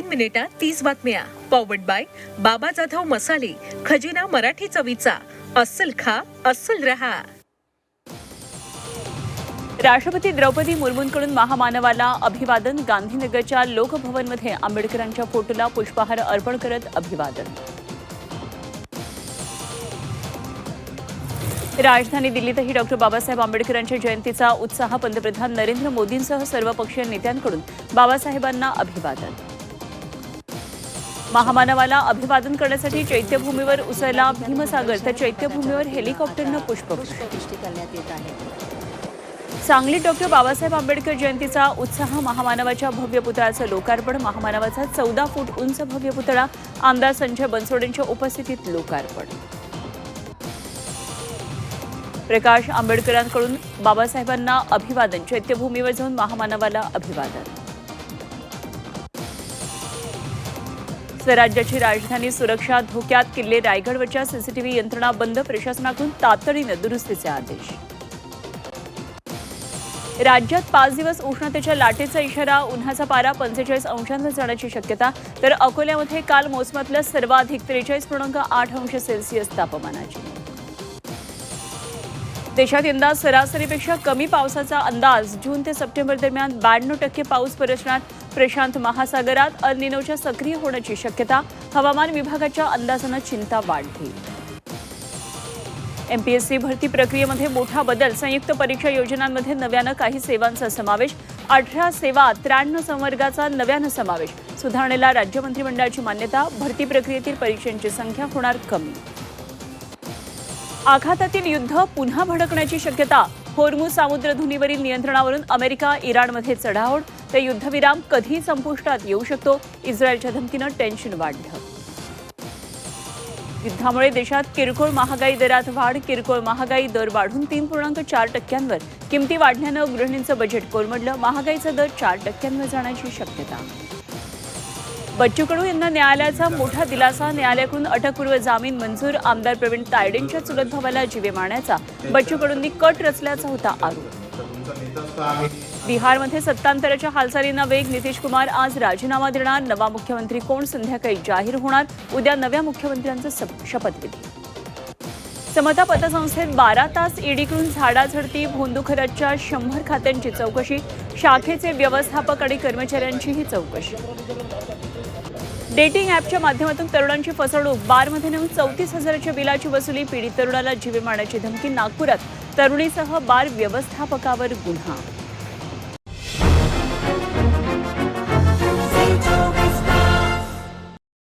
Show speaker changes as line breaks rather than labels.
मिनिटात 30 बातम्या. Powered by बाबा जाधव मसाले, खजिना मराठी चवीचा. अस्सल खा, अस्सल रहा.
राष्ट्रपती द्रौपदी मुर्मूंकडून महामानवाला अभिवादन. गांधीनगरच्या लोकभवनमध्ये आंबेडकरांच्या फोटोला पुष्पहार अर्पण करत अभिवादन. राजधानी दिल्लीतही डॉक्टर बाबासाहेब आंबेडकरांच्या जयंतीचा उत्साह. पंतप्रधान नरेंद्र मोदींसह सर्वपक्षीय नेत्यांकडून बाबासाहेबांना अभिवादन. महामानवाला अभिवादन करण्यासाठी चैत्यभूमीवर उसळला भीमसागर, तर चैत्यभूमीवर हेलिकॉप्टरनं पुष्पवृष्टी करण्यात येत आहे. सांगलीत डॉक्टर बाबासाहेब आंबेडकर जयंतीचा उत्साह. महामानवाच्या भव्य पुतळ्याचं लोकार्पण. महामानवाचा 14 फूट उंच भव्य पुतळा आमदार संजय बनसोडेंच्या उपस्थितीत लोकार्पण. प्रकाश आंबेडकरांकडून बाबासाहेबांना अभिवादन. चैत्यभूमीवर जाऊन महामानवाला अभिवादन. स्वराज्याची राजधानी सुरक्षा धोक्यात. किल्ले रायगडवरच्या सीसीटीव्ही यंत्रणा बंद. प्रशासनाकडून तातडीनं दुरुस्तीचे आदेश. राज्यात 5 दिवस उष्णतेच्या लाटेचा इशारा. उन्हाचा पारा 45 अंशांवर जाण्याची शक्यता. तर अकोल्यामध्ये काल मोसमातलं सर्वाधिक 43.8 अंश सेल्सिअस तापमानाची. देशात यंदा सरासरीपेक्षा कमी पावसाचा अंदाज. जून ते सप्टेंबर दरम्यान 92% पाऊस बरसणार. प्रशांत महासागरात अल निनोच्या सक्रिय होण्याची शक्यता. हवामान विभागाच्या अंदाजानं चिंता वाढली. एमपीएससी भरती प्रक्रियेमध्ये मोठा बदल. संयुक्त परीक्षा योजनांमध्ये नव्यानं काही सेवांचा समावेश. 18 सेवा 93 संवर्गाचा नव्यानं समावेश. सुधारणेला राज्य मंत्रिमंडळाची मान्यता. भरती प्रक्रियेतील परीक्षांची संख्या होणार कमी. आखातातील युद्ध पुन्हा भडकण्याची शक्यता. होर्मुझ सामुद्रधुनीवरील नियंत्रणावरून अमेरिका इराणमध्ये चढाओढ. तर युद्धविराम कधी संपुष्टात येऊ शकतो. इस्रायलच्या धमकीनं टेन्शन वाढलं. युद्धामुळे देशात किरकोळ महागाई दरात वाढ. किरकोळ महागाई दर वाढून 3.4%वर. किमती वाढल्यानं गृहिणींचं बजेट कोलमडलं. महागाईचा दर 4%वर जाण्याची शक्यता. बच्चू कडू यांना न्यायालयाचा मोठा दिलासा. न्यायालयाकडून अटकपूर्व जामीन मंजूर. आमदार प्रवीण तायडेंच्या चुलत भावाला जीवे मारण्याचा बच्चू कडूंनी कट रचल्याचा होता आरोप. बिहारमध्ये सत्तांतराच्या हालचालींना वेग. नितीश कुमार आज राजीनामा देणार. नवा मुख्यमंत्री कोण संध्याकाळी जाहीर होणार. उद्या नव्या मुख्यमंत्र्यांचा शपथविधी. समता पतसंस्थेत 12 तास ईडीकडून झाडाझडती. भोंदूखराच्या 100 खात्यांची चौकशी. शाखेचे व्यवस्थापक आणि कर्मचाऱ्यांचीही चौकशी. डेटिंग ॲपच्या माध्यमातून तरुणांची फसवणूक. बारमध्ये नेऊन 34,000च्या बिलाची वसुली. पीडित तरुणाला जीवे मारण्याची धमकी. नागपुरात तरुणीसह बार व्यवस्थापकावर गुन्हा.